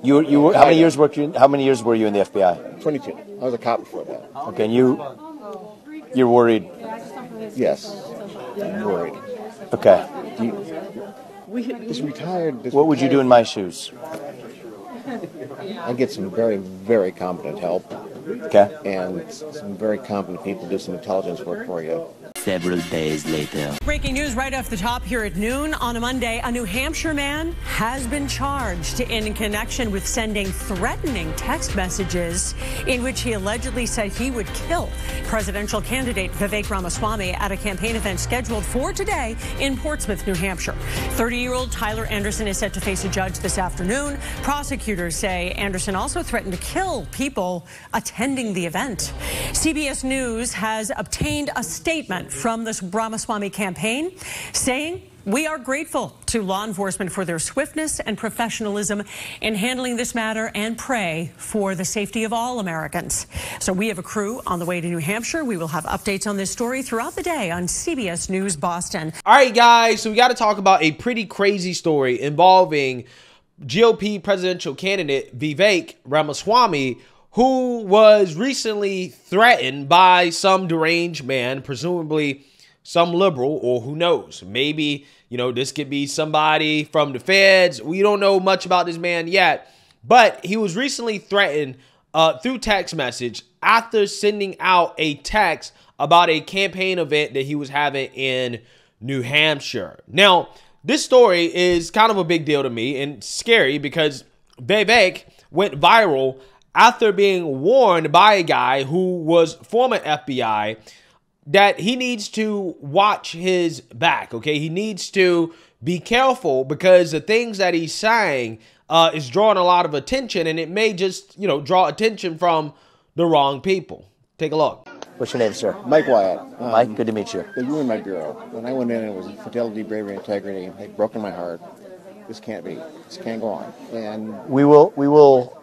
How many years were you in the FBI? 22. I was a cop before that. Okay, and you're worried? Yes, I'm worried. Okay. This retired. What would you do in my shoes? I'd get some very, very competent help. Okay. And some very competent people do some intelligence work for you. Several days later. Breaking news right off the top here at noon on a Monday. A New Hampshire man has been charged in connection with sending threatening text messages in which he allegedly said he would kill presidential candidate Vivek Ramaswamy at a campaign event scheduled for today in Portsmouth, New Hampshire. 30-year-old Tyler Anderson is set to face a judge this afternoon. Prosecutors say Anderson also threatened to kill people attending the event. CBS News has obtained a statement from the Ramaswamy campaign saying, "We are grateful to law enforcement for their swiftness and professionalism in handling this matter and pray for the safety of all Americans." So we have a crew on the way to New Hampshire. We will have updates on this story throughout the day on CBS News Boston. All right, guys, so we got to talk about a pretty crazy story involving GOP presidential candidate Vivek Ramaswamy, who was recently threatened by some deranged man, presumably some liberal, or who knows, maybe, you know, this could be somebody from the feds. We don't know much about this man yet, but he was recently threatened through text message after sending out a text about a campaign event that he was having in New Hampshire. Now, this story is kind of a big deal to me and scary because Vivek went viral after being warned by a guy who was former FBI that he needs to watch his back, okay? He needs to be careful because the things that he's saying is drawing a lot of attention, and it may just, you know, draw attention from the wrong people. Take a look. What's your name, sir? Mike Wyatt. Mike, good to meet you. They ruined my bureau. When I went in, it was fidelity, bravery, integrity. They'd broken my heart. This can't be. This can't go on. And we will.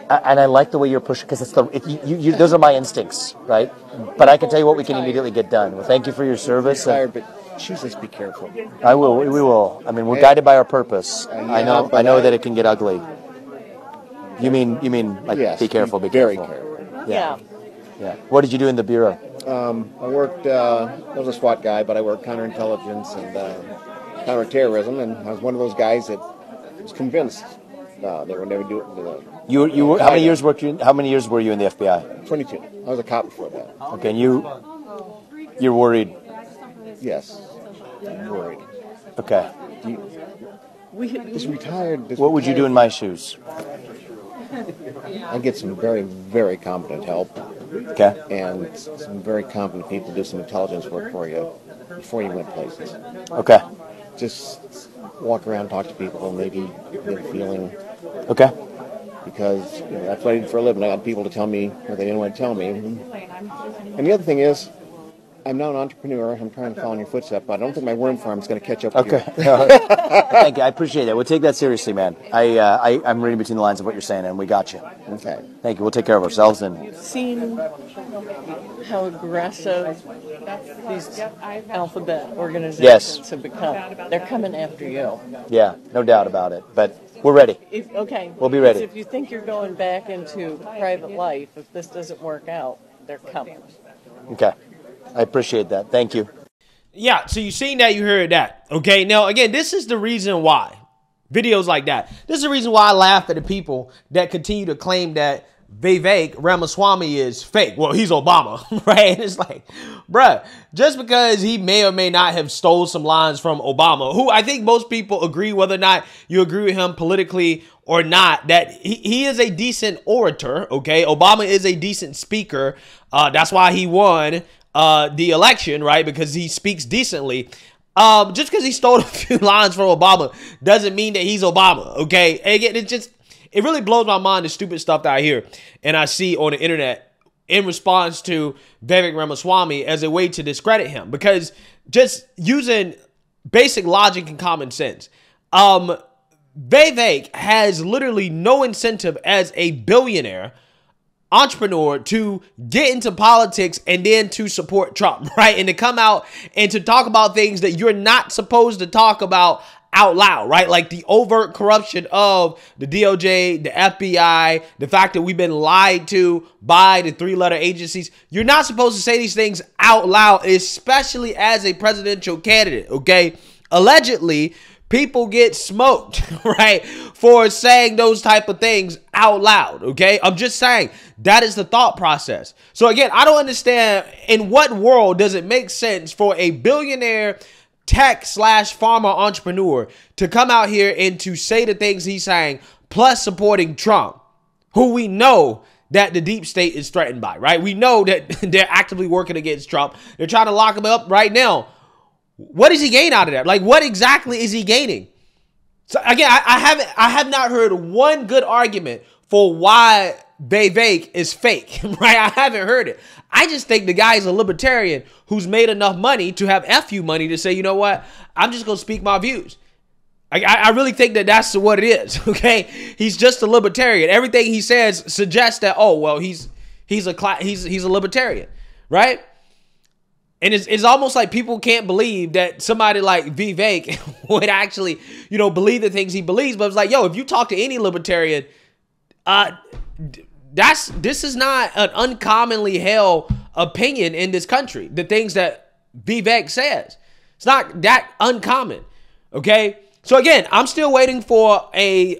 And I like the way you're pushing, because it's those are my instincts, right? But I can tell you what we can immediately get done. Well, thank you for your service. I'm tired, but Jesus, be careful. I will. We will. I mean, we're guided by our purpose. I know that it can get ugly. You mean like, yes, be careful, be very careful. careful. Yeah. What did you do in the bureau? I worked. I was a SWAT guy, but I worked counterintelligence and counterterrorism, and I was one of those guys that was convinced they would never do it. How many years were you in the FBI? 22. I was a cop before that. Okay, and you're worried? Yes, I'm worried. Okay. This retired. What would you do in my shoes? I'd get some very, very competent help. Okay. And some very competent people do some intelligence work for you before you went places. Okay. Just walk around, talk to people, and maybe get a feeling. Okay. Because that's what I did for a living. I got people to tell me what they didn't want to tell me. And the other thing is, I'm now an entrepreneur. I'm trying to follow in your footsteps, but I don't think my worm farm is going to catch up with you. Thank you. I appreciate that. We'll take that seriously, man. I'm reading between the lines of what you're saying, and we got you. Okay. Thank you. We'll take care of ourselves. And seen how aggressive these alphabet organizations have become. They're coming after you. Yeah, no doubt about it. But we're ready. We'll be ready. If you think you're going back into private life, if this doesn't work out, they're coming. Okay. I appreciate that. Thank you. Yeah, so you seen that, you heard that. Okay, now, again, this is the reason why. Videos like that. This is the reason why I laugh at the people that continue to claim that Vivek Ramaswamy is fake. Well, he's Obama, right? And it's like, bruh, just because he may or may not have stole some lines from Obama, who I think most people agree, whether or not you agree with him politically or not, that he is a decent orator, okay? Obama is a decent speaker. That's why he won the election, right? Because he speaks decently. Just because he stole a few lines from Obama doesn't mean that he's Obama, okay? And again, it really blows my mind, the stupid stuff that I hear and I see on the internet in response to Vivek Ramaswamy as a way to discredit him. Because just using basic logic and common sense, Vivek has literally no incentive as a billionaire entrepreneur to get into politics and then to support Trump, right? And to come out and to talk about things that you're not supposed to talk about out loud, right? Like the overt corruption of the DOJ, the FBI, the fact that we've been lied to by the three-letter agencies. You're not supposed to say these things out loud, especially as a presidential candidate, okay? Allegedly, people get smoked, right, for saying those type of things out loud, okay? I'm just saying that is the thought process. So again, I don't understand in what world does it make sense for a billionaire tech/farmer entrepreneur to come out here and to say the things he's saying, plus supporting Trump, who we know that the deep state is threatened by, right? We know that they're actively working against Trump. They're trying to lock him up right now. What does he gain out of that? Like, what exactly is he gaining? So again, I have not heard one good argument for why Vivek is fake, right? I haven't heard it. I just think the guy is a libertarian who's made enough money to have FU money to say, you know what? I'm just going to speak my views. I really think that that's what it is, okay? He's just a libertarian. Everything he says suggests that, oh, well, he's a libertarian, right? And it's almost like people can't believe that somebody like Vivek would actually, you know, believe the things he believes. But it's like, yo, if you talk to any libertarian, this is not an uncommonly held opinion in this country. The things that Vivek says, it's not that uncommon. Okay, so again, I'm still waiting for a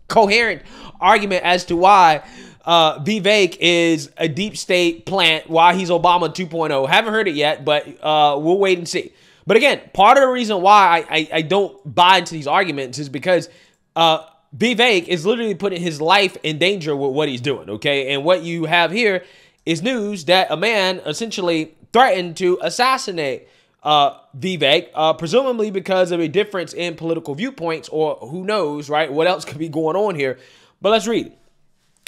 coherent argument as to why Vivek is a deep state plant, why he's Obama 2.0. Haven't heard it yet, but we'll wait and see. But again, part of the reason why I don't buy into these arguments is because Vivek is literally putting his life in danger with what he's doing, okay? And what you have here is news that a man essentially threatened to assassinate Vivek, presumably because of a difference in political viewpoints, or who knows, right? What else could be going on here? But let's read.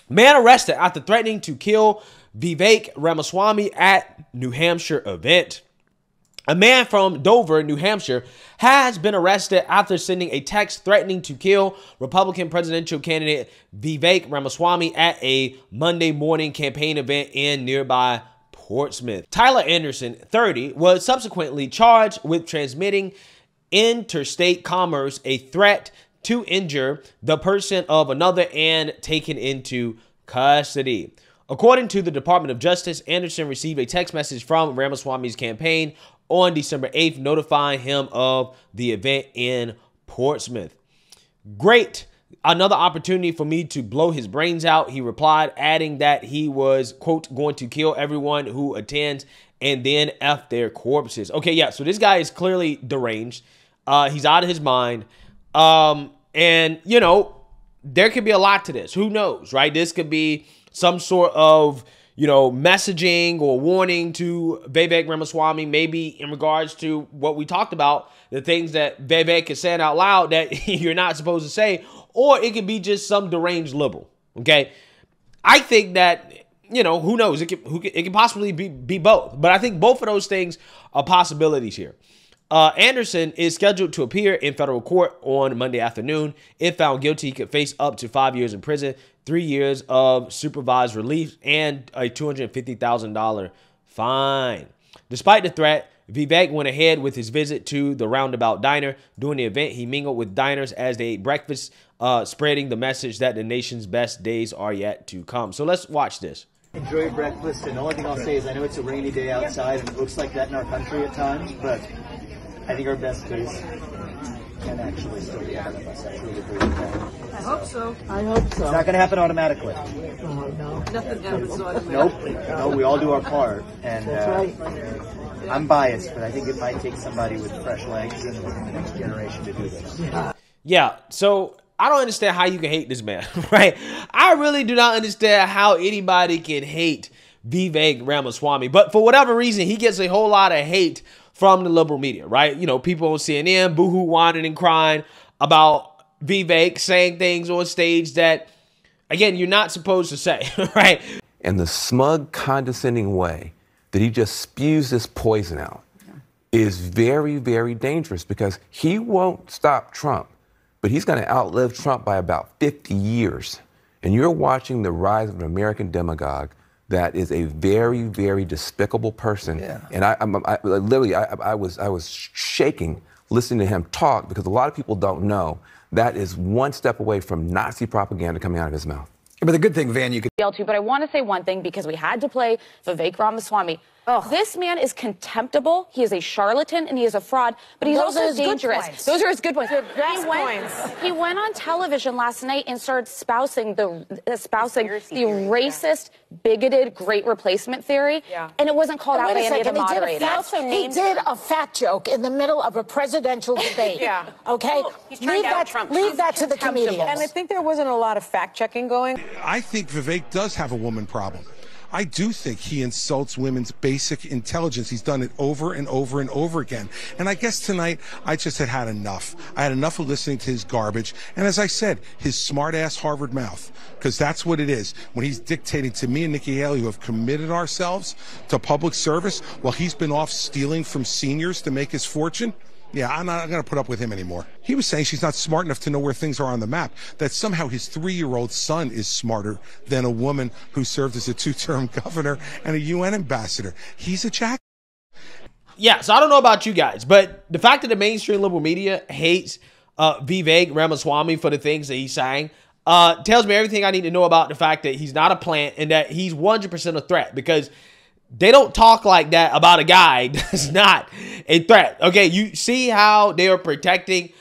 Man arrested after threatening to kill Vivek Ramaswamy at New Hampshire event. A man from Dover, New Hampshire, has been arrested after sending a text threatening to kill Republican presidential candidate Vivek Ramaswamy at a Monday morning campaign event in nearby Portsmouth. Tyler Anderson, 30, was subsequently charged with transmitting interstate commerce, a threat to injure the person of another, and taken into custody. According to the Department of Justice, Anderson received a text message from Ramaswamy's campaign on December 8th, notifying him of the event in Portsmouth. Great. Another opportunity for me to blow his brains out, he replied, adding that he was, quote, going to kill everyone who attends and then F their corpses. Okay, yeah, so this guy is clearly deranged. He's out of his mind. And, you know, there could be a lot to this. Who knows, right? This could be some sort of, you know, messaging or warning to Vivek Ramaswamy, maybe in regards to what we talked about, the things that Vivek is saying out loud that you're not supposed to say, or it could be just some deranged liberal, okay? I think that, you know, who knows? It could possibly be both, but I think both of those things are possibilities here. Anderson is scheduled to appear in federal court on Monday afternoon. If found guilty, he could face up to 5 years in prison, 3 years of supervised release, and a $250,000 fine. Despite the threat, Vivek went ahead with his visit to the Roundabout Diner. During the event, he mingled with diners as they ate breakfast, spreading the message that the nation's best days are yet to come. So let's watch this. Enjoy your breakfast, and the only thing I'll say is I know it's a rainy day outside, and it looks like that in our country at times, but I think our best days can actually still be ahead of us. I truly believe that. I hope so. I hope so. It's not going to happen automatically. Oh, no. Nothing happens automatically. Nope. No, we all do our part. And that's right. I'm biased, but I think it might take somebody with fresh legs in the next generation to do this. Yeah, so I don't understand how you can hate this man, right? I really do not understand how anybody can hate Vivek Ramaswamy. But for whatever reason, he gets a whole lot of hate from the liberal media, right? You know, people on CNN boohoo whining and crying about Vivek saying things on stage that, again, you're not supposed to say, right? And the smug, condescending way that he just spews this poison out is very, very dangerous, because he won't stop Trump, but he's going to outlive Trump by about 50 years. And you're watching the rise of an American demagogue that is a very, very despicable person. Yeah. And I literally was shaking listening to him talk, because a lot of people don't know that is one step away from Nazi propaganda coming out of his mouth. But the good thing, Van, you could But I want to say one thing, because we had to play Vivek Ramaswamy. This man is contemptible. He is a charlatan and he is a fraud, but he's also dangerous. Those are his good points. He went on television last night and started espousing the racist, bigoted Great Replacement theory, and it wasn't called out by any of the moderators. He did a fat joke in the middle of a presidential debate. Okay? Leave that to the comedians. And I think there wasn't a lot of fact-checking going. I think Vivek does have a woman problem. I do think he insults women's basic intelligence. He's done it over and over and over again. And I guess tonight I just had enough. I had enough of listening to his garbage. And as I said, his smart-ass Harvard mouth, because that's what it is. When he's dictating to me and Nikki Haley, who have committed ourselves to public service, while he's been off stealing from seniors to make his fortune. Yeah, I'm not going to put up with him anymore. He was saying she's not smart enough to know where things are on the map, that somehow his 3-year-old son is smarter than a woman who served as a 2-term governor and a UN ambassador. He's a jack. Yeah, so I don't know about you guys, but the fact that the mainstream liberal media hates Vivek Ramaswamy for the things that he's saying tells me everything I need to know about the fact that he's not a plant and that he's 100% a threat, because they don't talk like that about a guy that's not a threat. Okay, you see how they are protecting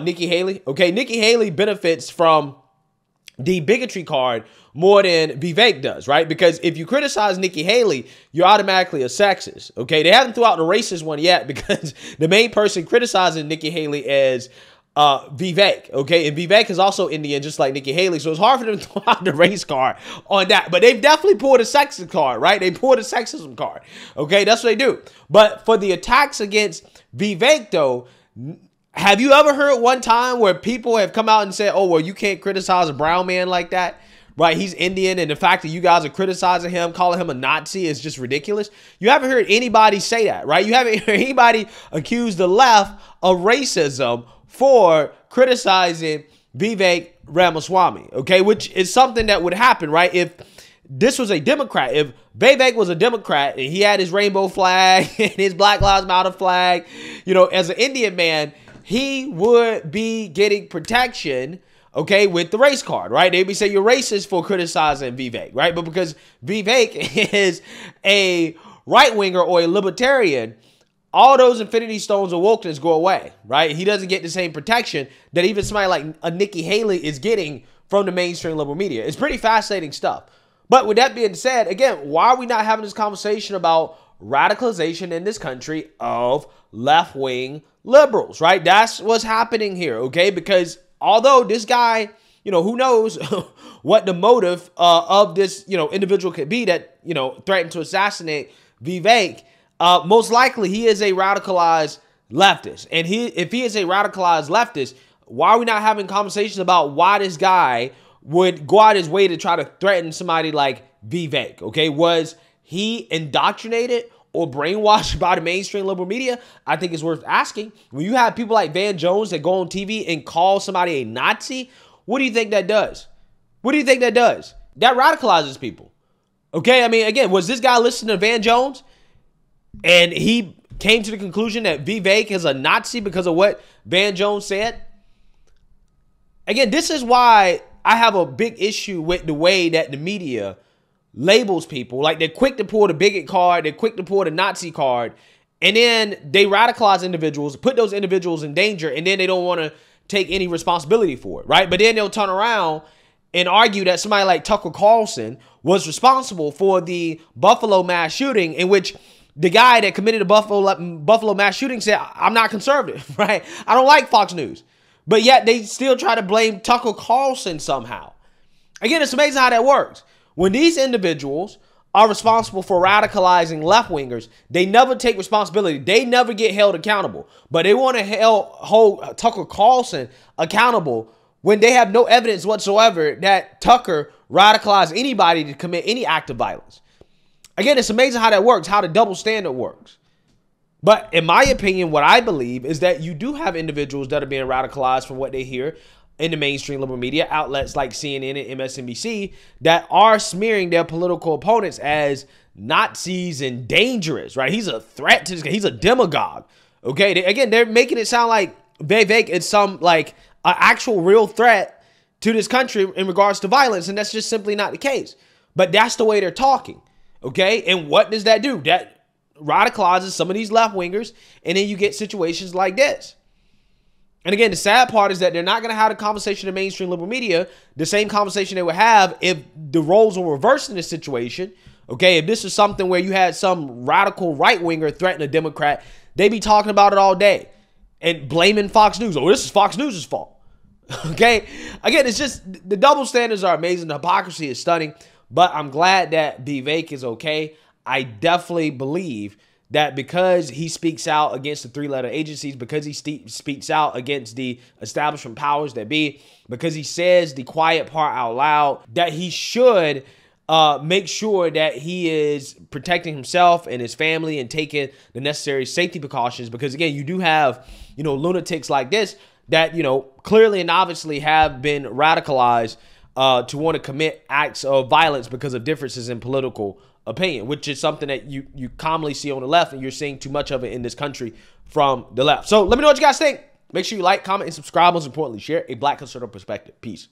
Nikki Haley? Okay, Nikki Haley benefits from the bigotry card more than Vivek does, right? Because if you criticize Nikki Haley, you're automatically a sexist. Okay, they haven't threw out the racist one yet, because the main person criticizing Nikki Haley is Vivek, okay? And Vivek is also Indian, just like Nikki Haley, so it's hard for them to throw out the race card on that. But they've definitely pulled a sexist card, right? They pulled a sexism card, okay? That's what they do. But for the attacks against Vivek, though, have you ever heard one time where people have come out and said, oh, well, you can't criticize a brown man like that, right? He's Indian, and the fact that you guys are criticizing him, calling him a Nazi is just ridiculous? You haven't heard anybody say that, right? You haven't heard anybody accuse the left of racism for criticizing Vivek Ramaswamy, okay, which is something that would happen, right? If this was a Democrat, if Vivek was a Democrat and he had his rainbow flag and his Black Lives Matter flag, you know, as an Indian man, he would be getting protection, okay, with the race card, right? They'd be saying you're racist for criticizing Vivek, right? But because Vivek is a right-winger or a libertarian, all those infinity stones of wokeness go away, right? He doesn't get the same protection that even somebody like a Nikki Haley is getting from the mainstream liberal media. It's pretty fascinating stuff. But with that being said, again, why are we not having this conversation about radicalization in this country of left-wing liberals, right? That's what's happening here, okay? Because although this guy, you know, who knows what the motive of this, you know, individual could be that, you know, threatened to assassinate Vivek, most likely he is a radicalized leftist. And if he is a radicalized leftist, why are we not having conversations about why this guy would go out his way to try to threaten somebody like Vivek? Okay, was he indoctrinated or brainwashed by the mainstream liberal media? I think it's worth asking. When you have people like Van Jones that go on TV and call somebody a Nazi, what do you think that does? What do you think that does? That radicalizes people. Okay, I mean, again, was this guy listening to Van Jones and he came to the conclusion that Vivek is a Nazi because of what Van Jones said? Again, this is why I have a big issue with the way that the media labels people. Like, they're quick to pull the bigot card, they're quick to pull the Nazi card, and then they radicalize individuals, put those individuals in danger, and then they don't want to take any responsibility for it, right? But then they'll turn around and argue that somebody like Tucker Carlson was responsible for the Buffalo mass shooting, in which the guy that committed the Buffalo mass shooting said, I'm not conservative, right? I don't like Fox News. But yet they still try to blame Tucker Carlson somehow. Again, it's amazing how that works. When these individuals are responsible for radicalizing left-wingers, they never take responsibility. They never get held accountable. But they want to hold Tucker Carlson accountable when they have no evidence whatsoever that Tucker radicalized anybody to commit any act of violence. Again, it's amazing how that works, how the double standard works. But in my opinion, what I believe is that you do have individuals that are being radicalized from what they hear in the mainstream liberal media outlets like CNN and MSNBC that are smearing their political opponents as Nazis and dangerous, right? He's a threat to this guy. He's a demagogue. Okay, again, they're making it sound like Vivek is some like an actual real threat to this country in regards to violence, and that's just simply not the case. But that's the way they're talking. Okay, and what does that do? That radicalizes some of these left wingers, and then you get situations like this. And again, the sad part is that they're not going to have the conversation in mainstream liberal media, the same conversation they would have if the roles were reversed in this situation. Okay, if this is something where you had some radical right winger threaten a Democrat, they'd be talking about it all day and blaming Fox News. Oh, this is Fox News' fault. Okay, again, it's just the double standards are amazing. The hypocrisy is stunning, but I'm glad that Vivek is okay. I definitely believe that because he speaks out against the three-letter agencies, because he speaks out against the establishment powers that be, because he says the quiet part out loud, that he should make sure that he is protecting himself and his family and taking the necessary safety precautions. Because again, you do have, lunatics like this that, clearly and obviously have been radicalized to want to commit acts of violence because of differences in political opinion, which is something that you commonly see on the left, and you're seeing too much of it in this country from the left. So let me know what you guys think. Make sure you like, comment, and subscribe. Most importantly, share a Black conservative perspective. Peace.